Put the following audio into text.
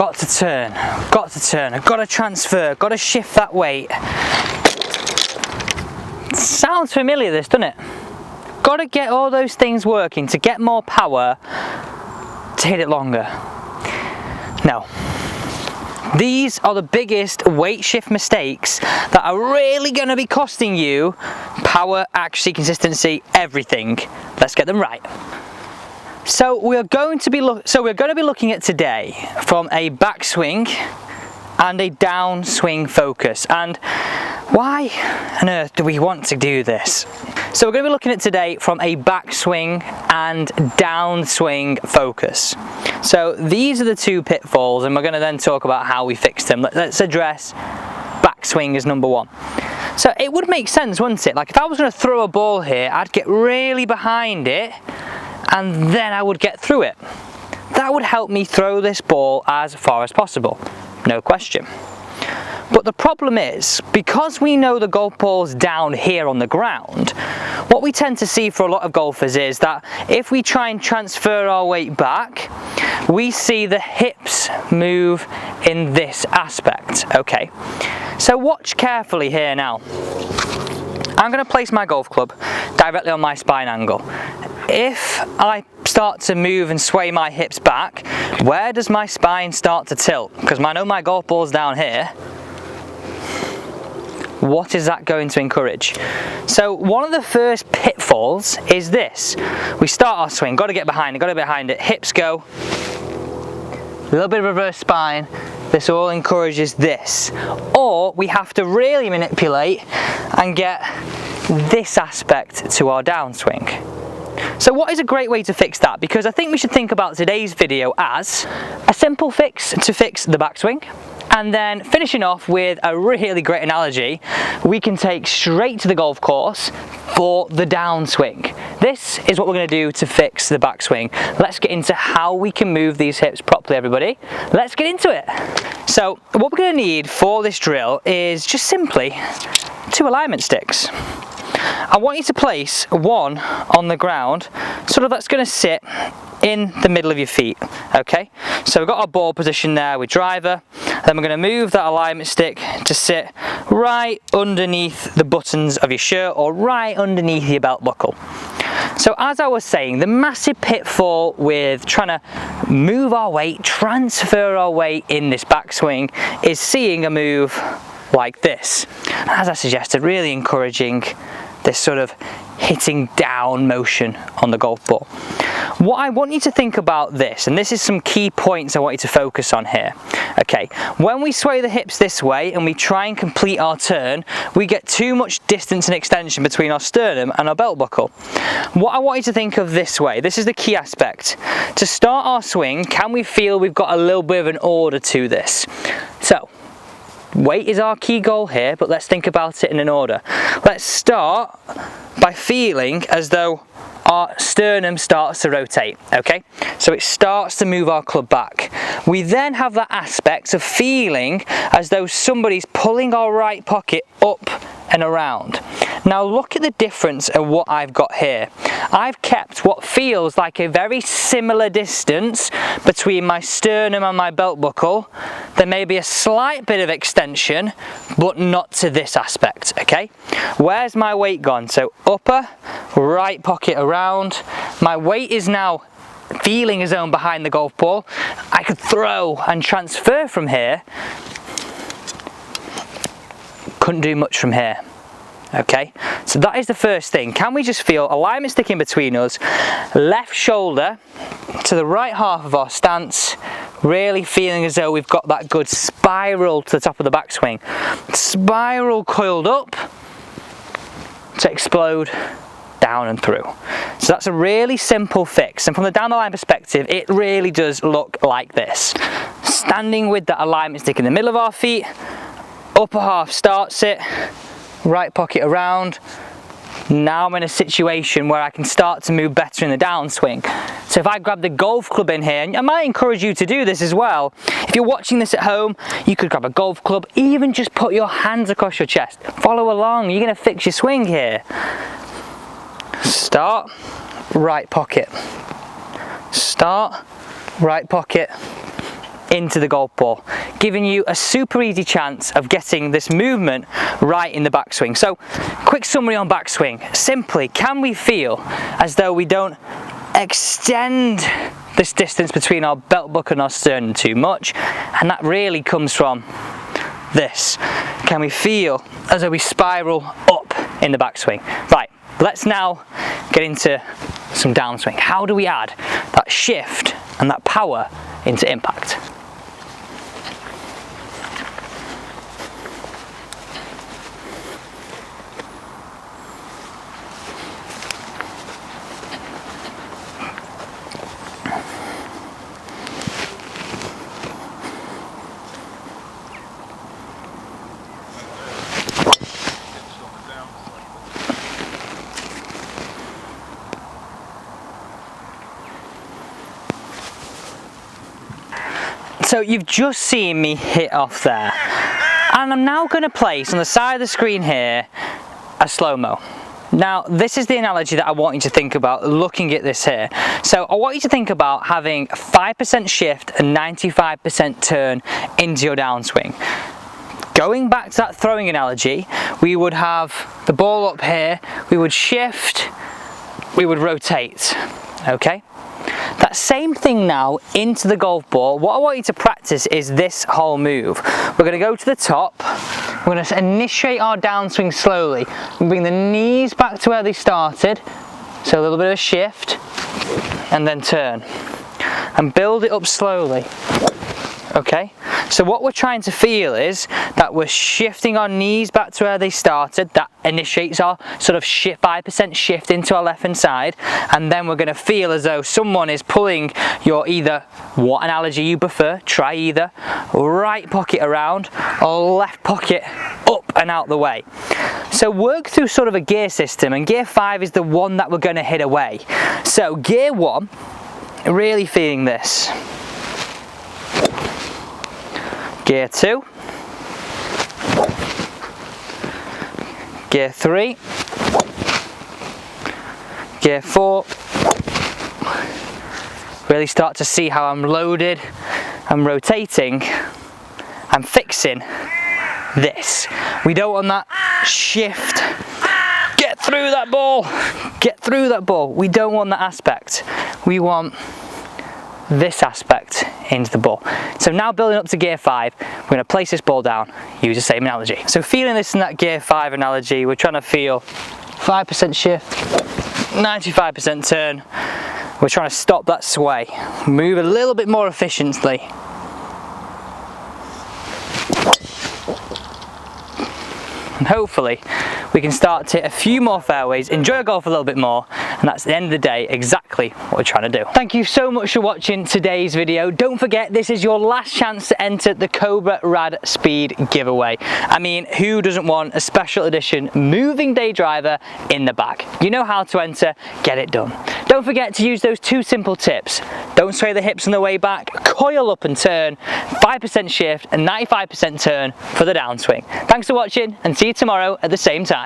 got to turn, I've got to transfer, got to shift that weight. Sounds familiar, this, doesn't it? Got to get all those things working to get more power to hit it longer. No. These are the biggest weight shift mistakes that are really going to be costing you power, accuracy, consistency, everything. Let's get them right. So we're going to be looking at today from a backswing and a downswing focus. And why on earth do we want to do this? So we're going to be looking at today from a backswing and downswing focus. So these are the two pitfalls, and we're going to then talk about how we fix them. Let's address backswing as number one. So it would make sense, wouldn't it? Like if I was going to throw a ball here, I'd get really behind it and then I would get through it. That would help me throw this ball as far as possible, no question. But the problem is, because we know the golf ball's down here on the ground, what we tend to see for a lot of golfers is that if we try and transfer our weight back, we see the hips move in this aspect, okay? So watch carefully here now. I'm going to place my golf club directly on my spine angle. If I start to move and sway my hips back, where does my spine start to tilt? Because I know my golf ball's down here. What is that going to encourage? So one of the first pitfalls is this. We start our swing, got to get behind it, hips go, a little bit of reverse spine. This all encourages this. Or we have to really manipulate and get this aspect to our downswing. So what is a great way to fix that? Because I think we should think about today's video as a simple fix to fix the backswing, and then finishing off with a really great analogy we can take straight to the golf course for the downswing. This is what we're going to do to fix the backswing. Let's get into how we can move these hips properly, everybody. Let's get into it. So what we're going to need for this drill is just simply 2 alignment sticks. I want you to place one on the ground, sort of that's going to sit in the middle of your feet, okay? So we've got our ball position there with driver, then we're going to move that alignment stick to sit right underneath the buttons of your shirt or right underneath your belt buckle. So as I was saying, the massive pitfall with trying to move our weight, transfer our weight in this backswing is seeing a move like this. As I suggested, really encouraging this sort of hitting down motion on the golf ball. What I want you to think about this, and this is some key points I want you to focus on here. Okay, when we sway the hips this way and we try and complete our turn, we get too much distance and extension between our sternum and our belt buckle. What I want you to think of this way, this is the key aspect. To start our swing, can we feel we've got a little bit of an order to this? So, weight is our key goal here, but let's think about it in an order. Let's start by feeling as though our sternum starts to rotate, okay? So it starts to move our club back. We then have that aspect of feeling as though somebody's pulling our right pocket up and around. Now look at the difference of what I've got here. I've kept what feels like a very similar distance between my sternum and my belt buckle. There may be a slight bit of extension, but not to this aspect, okay? Where's my weight gone? So upper, right pocket around. My weight is now feeling his own behind the golf ball. I could throw and transfer from here. Couldn't do much from here. Okay, so that is the first thing. Can we just feel alignment stick in between us, left shoulder to the right half of our stance, really feeling as though we've got that good spiral to the top of the backswing. Spiral coiled up to explode down and through. So that's a really simple fix, and from the down the line perspective, it really does look like this. Standing with that alignment stick in the middle of our feet, upper half starts it, right pocket around. Now I'm in a situation where I can start to move better in the downswing. So if I grab the golf club in here, and I might encourage you to do this as well, if you're watching this at home, you could grab a golf club, even just put your hands across your chest, follow along, you're going to fix your swing here. Start, right pocket, start, right pocket, into the golf ball, giving you a super easy chance of getting this movement right in the backswing. So, quick summary on backswing. Simply, can we feel as though we don't extend this distance between our belt buckle and our sternum too much? And that really comes from this. Can we feel as though we spiral up in the backswing? Right, let's now get into some downswing. How do we add that shift and that power into impact? So you've just seen me hit off there, and I'm now going to place on the side of the screen here a slow-mo. Now this is the analogy that I want you to think about looking at this here. So I want you to think about having 5% shift and 95% turn into your downswing. Going back to that throwing analogy, we would have the ball up here, we would shift, we would rotate, okay? That same thing now into the golf ball. What I want you to practice is this whole move. We're going to go to the top, we're going to initiate our downswing slowly, bring the knees back to where they started, so a little bit of a shift, and then turn, and build it up slowly. Okay, so what we're trying to feel is that we're shifting our knees back to where they started. That initiates our sort of 5% shift into our left hand side, and then we're going to feel as though someone is pulling your either, what analogy you prefer, try either right pocket around or left pocket up and out the way. So work through sort of a gear system, and gear 5 is the one that we're going to hit away. So gear 1, really feeling this. Gear 2, Gear 3, Gear 4, really start to see how I'm loaded, I'm rotating, I'm fixing this. We don't want that shift, get through that ball, get through that ball. We don't want that aspect, we want this aspect into the ball. So now building up to gear 5, we're going to place this ball down, use the same analogy. So feeling this in that gear 5 analogy, we're trying to feel 5% shift, 95% turn. We're trying to stop that sway, move a little bit more efficiently. And hopefully we can start to hit a few more fairways, enjoy golf a little bit more, and that's at the end of the day exactly what we're trying to do. Thank you so much for watching today's video. Don't forget, this is your last chance to enter the Cobra Rad Speed giveaway. I mean, who doesn't want a special edition moving day driver in the bag? You know how to enter, get it done. Don't forget to use those 2 simple tips. Don't sway the hips on the way back, coil up and turn, 5% shift and 95% turn for the downswing. Thanks for watching, and see you tomorrow at the same time.